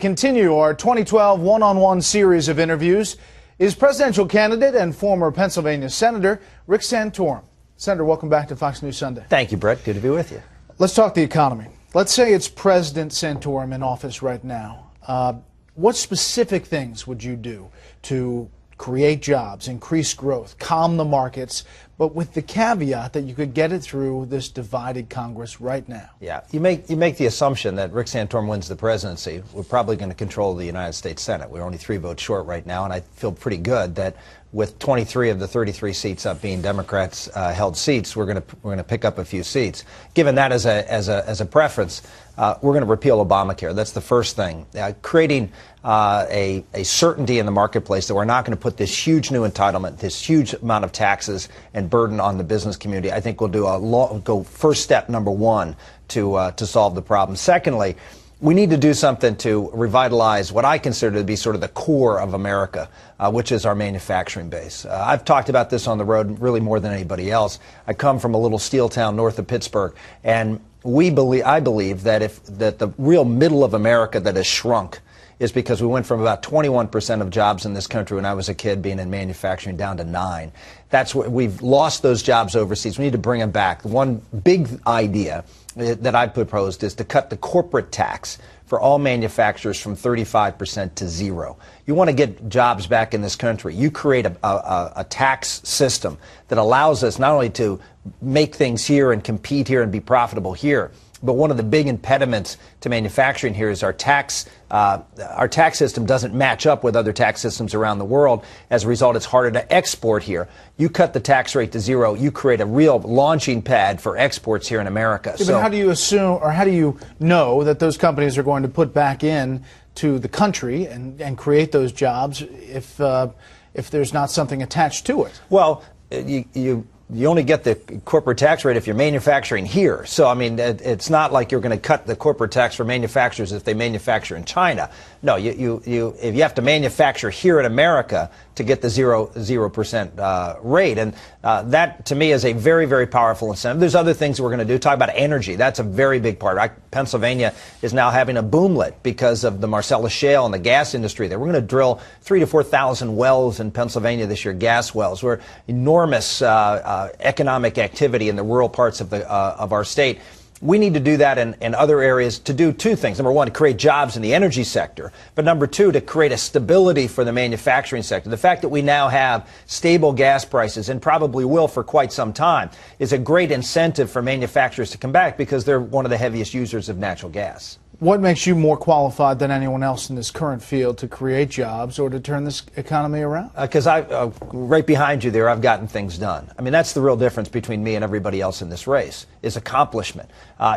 Continue our 2012 one-on-one series of interviews is presidential candidate and former Pennsylvania Senator Rick Santorum. Senator, welcome back to Fox News Sunday. Thank you, Brett. Good to be with you. Let's talk the economy. Let's say it's President Santorum in office right now. What specific things would you do to create jobs, increase growth, calm the markets, but with the caveat that you could get it through this divided Congress right now? Yeah, you make the assumption that Rick Santorum wins the presidency. We're probably going to control the United States Senate. We're only 3 votes short right now, and I feel pretty good that with 23 of the 33 seats up being Democrats held seats, we're going to pick up a few seats. Given that as a preference, we're going to repeal Obamacare. That's the first thing. Creating a certainty in the marketplace that we're not going to put this huge new entitlement, this huge amount of taxes and burden on the business community, I think will do go first step number one to solve the problem. Secondly, we need to do something to revitalize what I consider to be sort of the core of America, which is our manufacturing base. I've talked about this on the road really more than anybody else. I come from a little steel town north of Pittsburgh, and I believe that that the real middle of America that has shrunk is because we went from about 21% of jobs in this country when I was a kid being in manufacturing down to 9%. That's what we've lost those jobs overseas. We need to bring them back. One big idea that I proposed is to cut the corporate tax for all manufacturers from 35% to 0%. You want to get jobs back in this country. You create a tax system that allows us not only to make things here and compete here and be profitable here, but one of the big impediments to manufacturing here is our tax system doesn't match up with other tax systems around the world. As a result, it's harder to export here. You cut the tax rate to 0%, you create a real launching pad for exports here in America. Yeah, but how do you assume, or how do you know that those companies are going to put back in to the country and create those jobs if there's not something attached to it? Well, you only get the corporate tax rate if you're manufacturing here. So, I mean, it's not like you're going to cut the corporate tax for manufacturers if they manufacture in China. No, if you have to manufacture here in America to get the 0% rate. And that, to me, is a very, very powerful incentive. There's other things we're going to do. Talk about energy. That's a very big part. Pennsylvania is now having a boomlet because of the Marcellus Shale and the gas industry there. We're going to drill 3,000 to 4,000 wells in Pennsylvania this year, gas wells. We're enormous economic activity in the rural parts of our state. We need to do that in other areas to do 2 things. Number 1, to create jobs in the energy sector. But number 2, to create a stability for the manufacturing sector. The fact that we now have stable gas prices, and probably will for quite some time, is a great incentive for manufacturers to come back because they're one of the heaviest users of natural gas. What makes you more qualified than anyone else in this current field to create jobs or to turn this economy around? Because right behind you there, I've gotten things done. I mean, that's the real difference between me and everybody else in this race, is accomplishment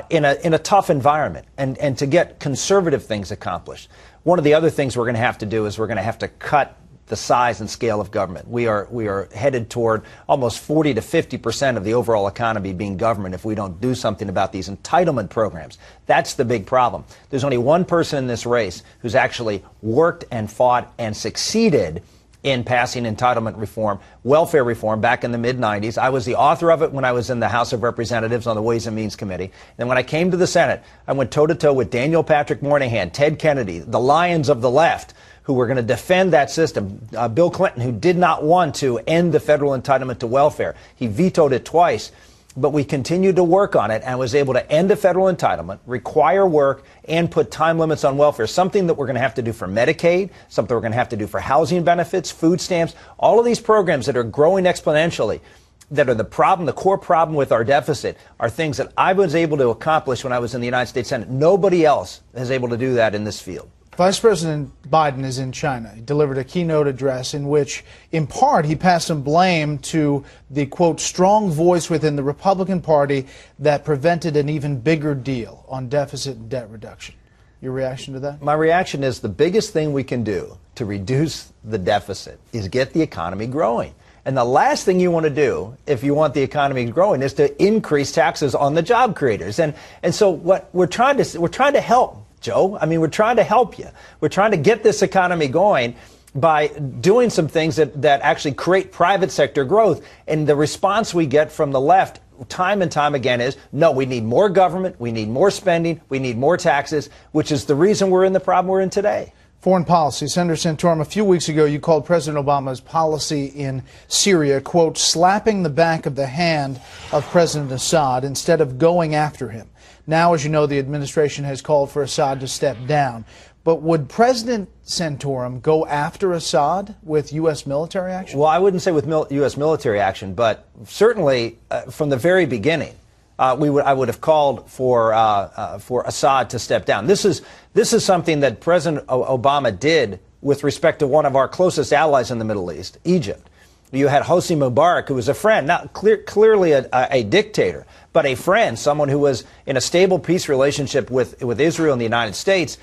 in a tough environment, and to get conservative things accomplished. One of the other things we're going to have to do is we're going to have to cut the size and scale of government. We are headed toward almost 40 to 50% of the overall economy being government if we don't do something about these entitlement programs. That's the big problem. There's only one person in this race who's actually worked and fought and succeeded in passing entitlement reform, welfare reform, back in the mid-90s. I was the author of it when I was in the House of Representatives on the Ways and Means Committee. And when I came to the Senate, I went toe-to-toe with Daniel Patrick Moynihan, Ted Kennedy, the lions of the left, who were going to defend that system. Bill Clinton, who did not want to end the federal entitlement to welfare. He vetoed it twice. But we continued to work on it and was able to end a federal entitlement, require work, and put time limits on welfare, something that we're going to have to do for Medicaid, something we're going to have to do for housing benefits, food stamps, all of these programs that are growing exponentially, that are the core problem with our deficit, are things that I was able to accomplish when I was in the United States Senate. Nobody else is able to do that in this field. Vice President Biden is in China. He delivered a keynote address in which, in part, he passed some blame to the, quote, strong voice within the Republican Party that prevented an even bigger deal on deficit and debt reduction. Your reaction to that? My reaction is the biggest thing we can do to reduce the deficit is get the economy growing. And the last thing you want to do, if you want the economy growing, is to increase taxes on the job creators. And so what we're trying to help, Joe. I mean, we're trying to help you. We're trying to get this economy going by doing some things that actually create private sector growth. And the response we get from the left time and time again is, no, we need more government, we need more spending, we need more taxes, which is the reason we're in the problem we're in today. Foreign policy. Senator Santorum, a few weeks ago you called President Obama's policy in Syria, quote, slapping the back of the hand of President Assad instead of going after him. Now, as you know, the administration has called for Assad to step down. But would President Santorum go after Assad with U.S. military action? Well, I wouldn't say with U.S. military action, but certainly from the very beginning, I would have called for Assad to step down. This is something that President Obama did with respect to one of our closest allies in the Middle East, Egypt. You had Hosni Mubarak, who was a friend, not clearly a dictator, but a friend, someone who was in a stable peace relationship with Israel and the United States.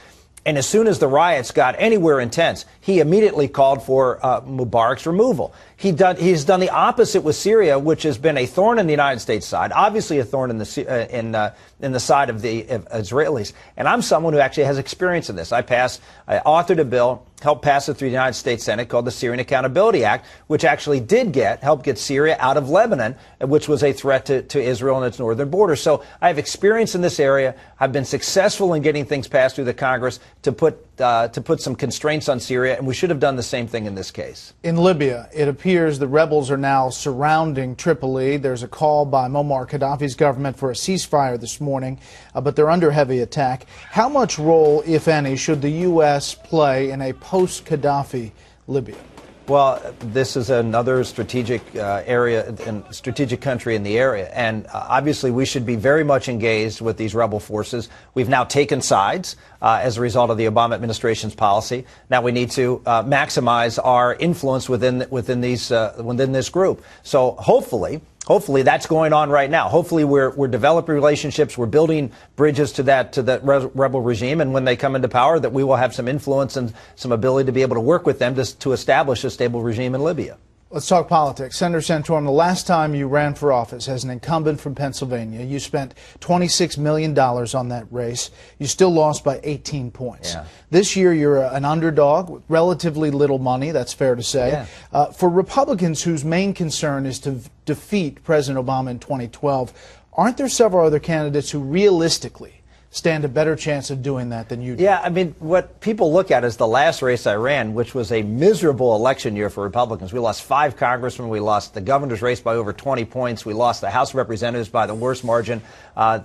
And as soon as the riots got anywhere intense, he immediately called for Mubarak's removal. He's done the opposite with Syria, which has been a thorn in the United States side, obviously a thorn in the side of the Israelis. And I'm someone who actually has experience in this. I authored a bill, helped pass it through the United States Senate, called the Syrian Accountability Act, which actually help get Syria out of Lebanon, which was a threat to Israel and its northern border. So I have experience in this area. I've been successful in getting things passed through the Congress to put some constraints on Syria, and we should have done the same thing in this case. In Libya, it appears the rebels are now surrounding Tripoli. There's a call by Muammar Gaddafi's government for a ceasefire this morning, but they're under heavy attack. How much role, if any, should the U.S. play in a post-Gaddafi Libya? Well, this is another strategic area and strategic country in the area. And obviously, we should be very much engaged with these rebel forces. We've now taken sides as a result of the Obama administration's policy. Now we need to maximize our influence within this group. So hopefully that's going on right now. Hopefully we're developing relationships, we're building bridges to that rebel regime, and when they come into power, that we will have some influence and some ability to be able to work with them to establish a stable regime in Libya. Let's talk politics. Senator Santorum, the last time you ran for office as an incumbent from Pennsylvania, you spent $26 million on that race. You still lost by 18 points. Yeah. This year, you're an underdog with relatively little money, that's fair to say. Yeah. For Republicans whose main concern is to defeat President Obama in 2012, aren't there several other candidates who realistically stand a better chance of doing that than you do? Yeah, I mean, what people look at is the last race I ran, which was a miserable election year for Republicans. We lost 5 congressmen. We lost the governor's race by over 20 points. We lost the House of Representatives by the worst margin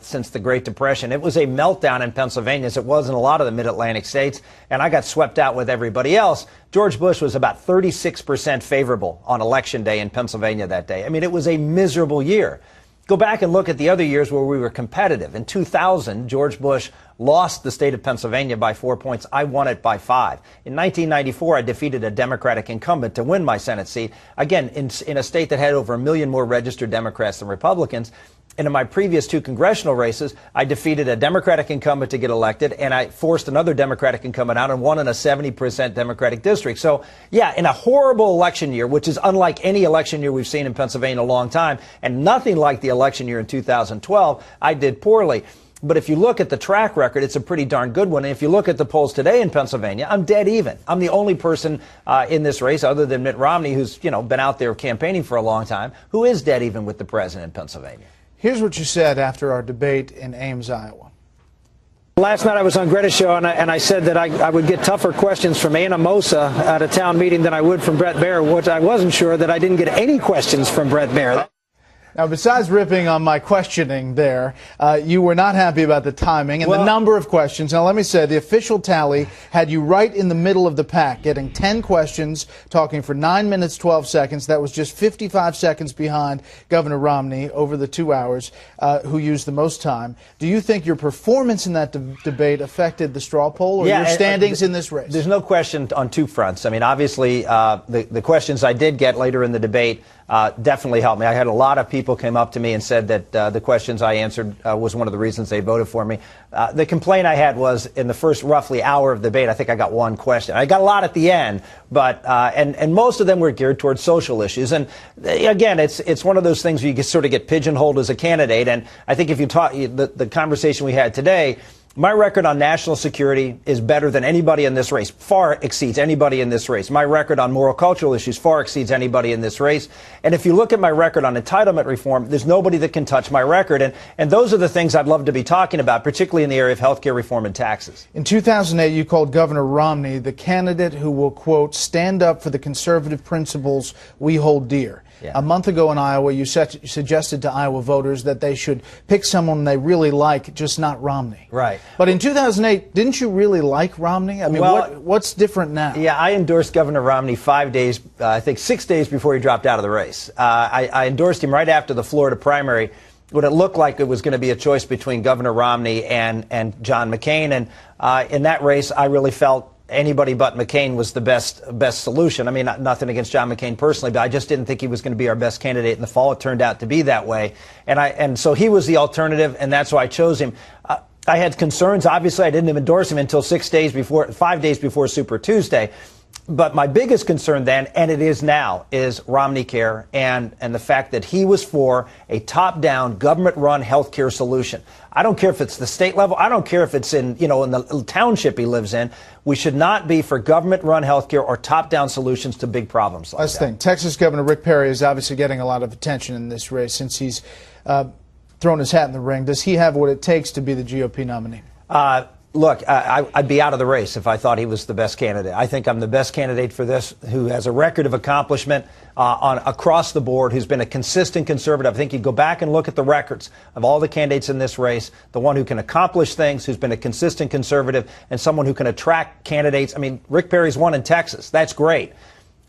since the Great Depression. It was a meltdown in Pennsylvania, as it was in a lot of the mid-Atlantic states, and I got swept out with everybody else. George Bush was about 36% favorable on Election Day in Pennsylvania that day. I mean, it was a miserable year. Go back and look at the other years where we were competitive. In 2000, George Bush lost the state of Pennsylvania by 4 points. I won it by 5. In 1994, I defeated a Democratic incumbent to win my Senate seat, again, in a state that had over 1 million more registered Democrats than Republicans. And in my previous 2 congressional races, I defeated a Democratic incumbent to get elected, and I forced another Democratic incumbent out and won in a 70% Democratic district. So, yeah, in a horrible election year, which is unlike any election year we've seen in Pennsylvania in a long time, and nothing like the election year in 2012, I did poorly. But if you look at the track record, it's a pretty darn good one. And if you look at the polls today in Pennsylvania, I'm dead even. I'm the only person in this race, other than Mitt Romney, who's, been out there campaigning for a long time, who is dead even with the president in Pennsylvania. Here's what you said after our debate in Ames, Iowa. Last night I was on Greta's show, and I said that I would get tougher questions from Anna Mosa at a town meeting than I would from Bret Baier, which I wasn't sure that I didn't get any questions from Bret Baier. Now, besides ripping on my questioning there, you were not happy about the timing and the number of questions. Now, let me say, the official tally had you right in the middle of the pack, getting 10 questions, talking for 9 minutes, 12 seconds. That was just 55 seconds behind Governor Romney over the 2 hours, who used the most time. Do you think your performance in that debate affected the straw poll or your standings in this race? There's no question on 2 fronts. I mean, obviously, the questions I did get later in the debate definitely helped me. I had a lot of people came up to me and said that the questions I answered was one of the reasons they voted for me. The complaint I had was in the first roughly hour of the debate, I think I got 1 question. I got a lot at the end, but and most of them were geared towards social issues. And again, it's one of those things where you sort of get pigeonholed as a candidate. And I think if you talk, the conversation we had today, My record on national security is better than anybody in this race, far exceeds anybody in this race. My record on moral cultural issues far exceeds anybody in this race. And if you look at my record on entitlement reform, there's nobody that can touch my record. And those are the things I'd love to be talking about, particularly in the area of health care reform and taxes. In 2008, you called Governor Romney the candidate who will, quote, stand up for the conservative principles we hold dear. Yeah. A month ago in Iowa, you suggested to Iowa voters that they should pick someone they really like, just not Romney. Right. But in 2008, didn't you really like Romney? I mean, well, what's different now? Yeah, I endorsed Governor Romney 5 days, I think 6 days before he dropped out of the race. I endorsed him right after the Florida primary when it looked like it was going to be a choice between Governor Romney and John McCain. And in that race, I really felt anybody but McCain was the best solution. I mean, nothing against John McCain personally, but I just didn't think he was going to be our best candidate in the fall. It turned out to be that way. And so he was the alternative, and that's why I chose him. I had concerns. Obviously, I didn't even endorse him until 5 days before Super Tuesday. But my biggest concern then, and it is now, is Romney Care and the fact that he was for a top-down, government-run health care solution. I don't care if it's the state level. I don't care if it's in the township he lives in. We should not be for government-run health care or top-down solutions to big problems like that. Last thing, Texas Governor Rick Perry is obviously getting a lot of attention in this race since he's thrown his hat in the ring. Does he have what it takes to be the GOP nominee? Look, I'd be out of the race if I thought he was the best candidate. I think I'm the best candidate for this, who has a record of accomplishment across the board, who's been a consistent conservative. I think you go back and look at the records of all the candidates in this race, the one who can accomplish things, who's been a consistent conservative, and someone who can attract candidates. I mean, Rick Perry's won in Texas. That's great.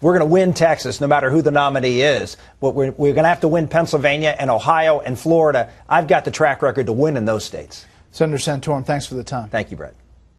We're going to win Texas no matter who the nominee is. But we're going to have to win Pennsylvania and Ohio and Florida. I've got the track record to win in those states. Senator Santorum, thanks for the time. Thank you, Brett.